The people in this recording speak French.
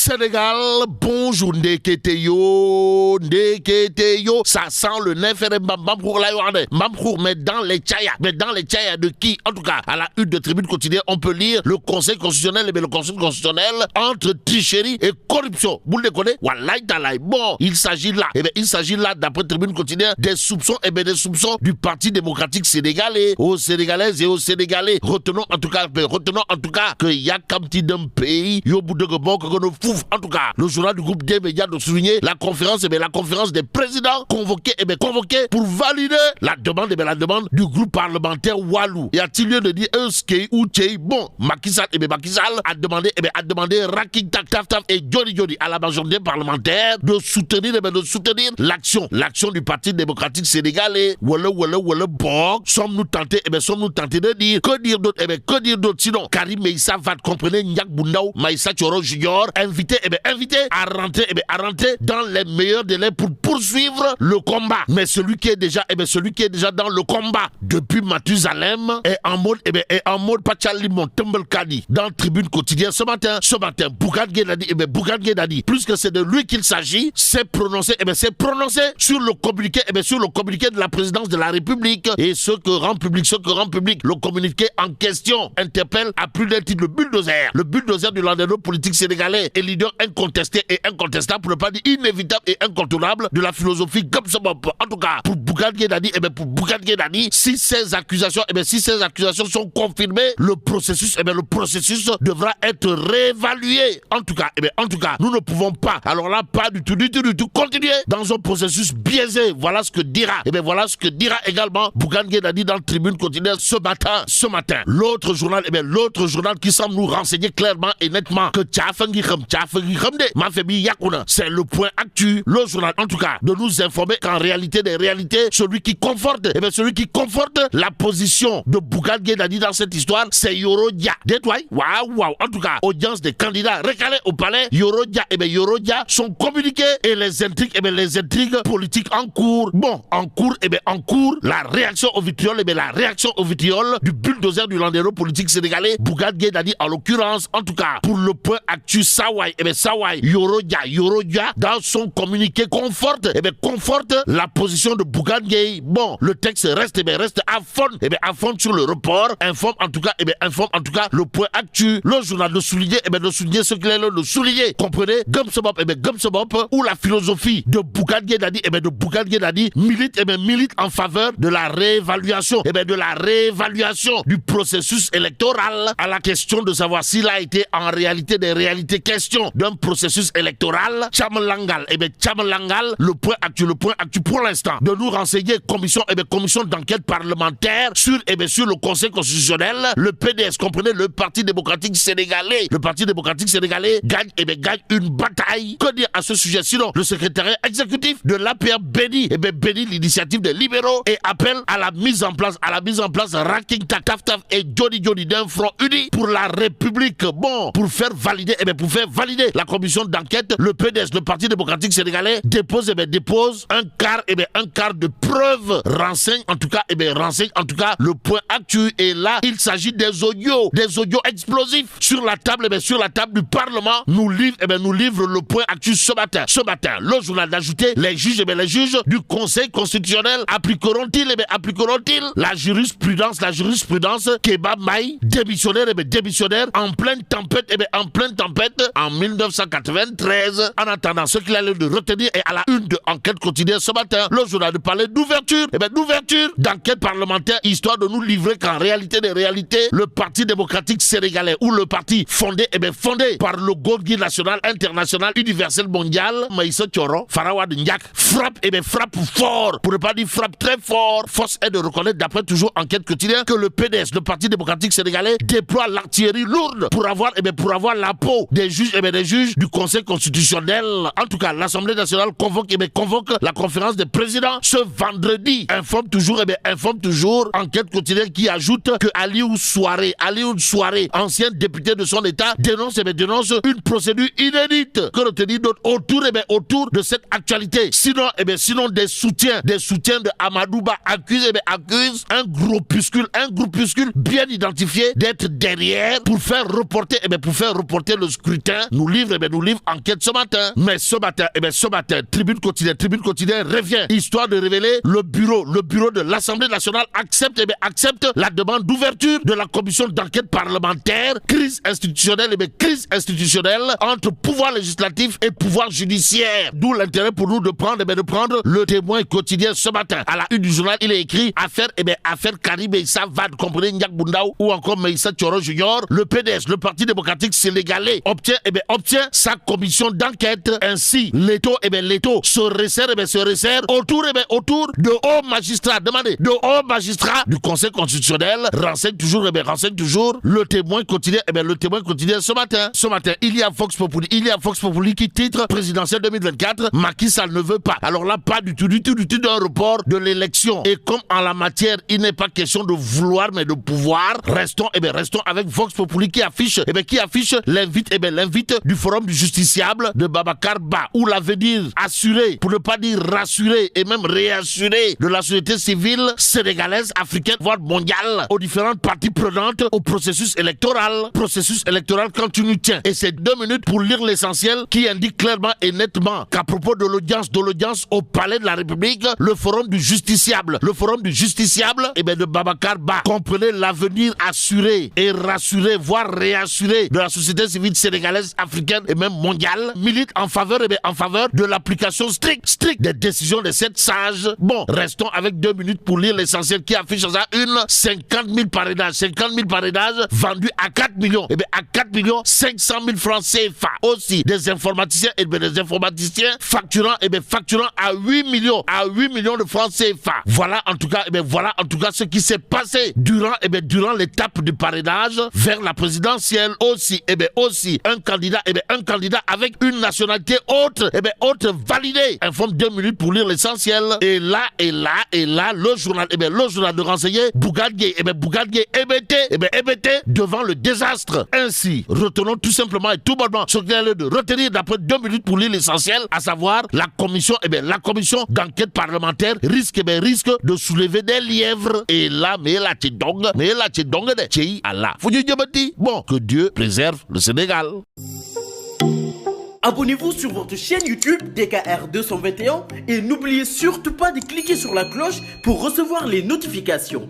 Sénégal, bonjour, Ndeketeyo, ça sent le nef et mais dans les tchayas de qui? En tout cas, à la une de Tribune Quotidienne, on peut lire le Conseil constitutionnel, le Conseil constitutionnel entre tricherie et corruption. Vous le connaissez? Bon, il s'agit là, d'après Tribune Quotidienne, des soupçons, du Parti démocratique sénégalais, aux Sénégalaises et aux Sénégalais. Retenons en tout cas qu'il y a comme petit d'un pays, en tout cas, le journal du groupe des médias de souligner la conférence des présidents convoqués pour valider la demande du groupe parlementaire Walou. Y a-t-il lieu de dire bon, Macky Sall a demandé Raking Taf et Jody à la majorité parlementaire de soutenir l'action du Parti démocratique sénégalais. Bon, sommes-nous tentés de dire, que dire d'autre sinon Karim Meïssa va comprendre Nyak Boundao, Maïssa Thioro Junior, invité à rentrer dans les meilleurs délais pour poursuivre le combat. Mais celui qui est déjà dans le combat depuis Mathusalem est en mode Pachalimon Tumbelkadi dans Tribune Quotidienne ce matin. Bougane Gueye Dani, plus que c'est de lui qu'il s'agit, s'est prononcé sur le communiqué de la présidence de la République. Et ce que rend public le communiqué en question interpelle à plus d'un titre le bulldozer du landerneau politique sénégalais et leader incontesté et incontestable, pour ne pas dire inévitable et incontournable de la philosophie Gomsobop. En tout cas, pour Bougane Gueye Dani, si ces accusations sont confirmées, le processus devra être réévalué. En tout cas, nous ne pouvons pas, alors là, pas du tout, continuer dans un processus biaisé. Voilà ce que dira également Bougane Gueye Dani dans le Tribune Quotidienne ce matin. L'autre journal qui semble nous renseigner clairement et nettement que c'est le point actu, le journal en tout cas, de nous informer qu'en réalité des réalités, celui qui conforte la position de Bougane Gueye Dani dans cette histoire, c'est Yoro Dia. Waouh. En tout cas, audience des candidats recalés au palais, Yoro Dia sont communiqués et les intrigues politiques en cours. Bon, en cours, la réaction au vitriol, du bulldozer du landerneau politique sénégalais, Bougane Gueye Dani en l'occurrence, en tout cas, pour le point actu Sawai, Yoro Dia, dans son communiqué conforte la position de Bougane Gueye. Bon, le texte reste à fond sur le report, informe en tout cas le point actu, le journal de souligner ce qu'il est de souligner. Comprenez, Gomsobop, où la philosophie de Bougane Gueye Dani, milite en faveur de la réévaluation du processus électoral. À la question de savoir s'il a été en réalité des réalités question d'un processus électoral, Tchamalangal, le point actu pour l'instant, de nous renseigner commission d'enquête parlementaire sur le Conseil constitutionnel. Le PDS, comprenez, le Parti démocratique sénégalais gagne une bataille. Que dire à ce sujet? Sinon, le secrétariat exécutif de l'APR bénit l'initiative des libéraux et appelle à la mise en place Raking Taf et Jody d'un front uni pour la République. Bon, pour faire valider la commission d'enquête, le PDS, le Parti démocratique sénégalais, dépose un quart de preuves, renseigne en tout cas le point actu. Et là, il s'agit des audios explosifs sur la table du Parlement. Nous livre le point actu ce matin. Le journal d'ajouter les juges du Conseil constitutionnel appliqueront-ils la jurisprudence Keba Maï, démissionnaire en pleine tempête en 1993. En attendant, ce qu'il a lieu de retenir est à la une de Enquête quotidienne ce matin. Le journal de parler d'ouverture d'enquête parlementaire, histoire de nous livrer qu'en réalité des réalités, le Parti démocratique sénégalais, ou le parti fondé par le Guide national, international, universel, mondial, Maïssa Thioro, Farawad Ndiak, frappe fort, pour ne pas dire frappe très fort. Force est de reconnaître, d'après toujours Enquête quotidienne, que le PDS, le Parti démocratique sénégalais, déploie l'artillerie lourde pour avoir la peau des juges du Conseil constitutionnel. En tout cas, l'Assemblée nationale convoque la conférence des présidents ce vendredi. Informe toujours Enquête quotidienne qui ajoute que Aliou Souaré, ancien député de son état, dénonce une procédure inédite. Que retenir d'autre autour de cette actualité? Sinon des soutiens de Amadouba accuse un groupuscule bien identifié d'être derrière pour faire reporter le scrutin nous livre enquête ce matin. Mais ce matin, Tribune quotidienne revient, histoire de révéler le bureau de l'Assemblée nationale accepte la demande d'ouverture de la commission d'enquête parlementaire, crise institutionnelle entre pouvoir législatif et pouvoir judiciaire. D'où l'intérêt pour nous de prendre le Témoin quotidien ce matin. À la une du journal, il est écrit affaire Karim Meïssa Wade, comprenez Ndiak Boundaou ou encore Meïssa Thioro Junior. Le PDS, le Parti démocratique sénégalais, obtient sa commission d'enquête. Ainsi, l'Éto se resserre autour de hauts magistrats. Demandez, de hauts magistrats du Conseil constitutionnel. Renseigne toujours le Témoin quotidien. Le Témoin quotidien ce matin, il y a Vox Populi qui titre présidentiel 2024. Macky Sall ne veut pas. Alors là, pas du tout d'un report de l'élection. Et comme en la matière, il n'est pas question de vouloir mais de pouvoir, restons avec Vox Populi qui affiche l'invite du Forum du Justiciable de Babacar Ba, où l'avenir assuré, pour ne pas dire rassuré et même réassuré de la société civile sénégalaise, africaine, voire mondiale, aux différentes parties prenantes au processus électoral quand tu nous tiens. Et c'est 2 minutes pour lire l'essentiel qui indique clairement et nettement qu'à propos de l'audience au Palais de la République, le Forum du Justiciable de Babacar Ba, comprenez l'avenir assuré et rassuré, voire réassuré de la société civile sénégalaise, africaine et même mondiale, milite en faveur de l'application stricte des décisions de 7 sages. Bon, restons avec 2 minutes pour lire l'essentiel qui affiche ça 50 000 parrainages vendus à 4 millions. À 4 millions 500 000 francs CFA. Aussi, des informaticiens facturant à 8 millions de francs CFA. Voilà en tout cas ce qui s'est passé durant l'étape du parrainage vers la présidentielle. Aussi un candidat avec une nationalité autre validée. Informe 2 minutes pour lire l'essentiel. Et là le journal de renseigner Bougane Gueye hébété devant le désastre. Ainsi, retenons tout simplement et tout bonnement ce qu'il y a de retenir d'après 2 minutes pour lire l'essentiel, à savoir la commission d'enquête parlementaire risque de soulever des lièvres. Et là, bon, que Dieu préserve le Sénégal. Abonnez-vous sur votre chaîne YouTube DKR 221 et n'oubliez surtout pas de cliquer sur la cloche pour recevoir les notifications.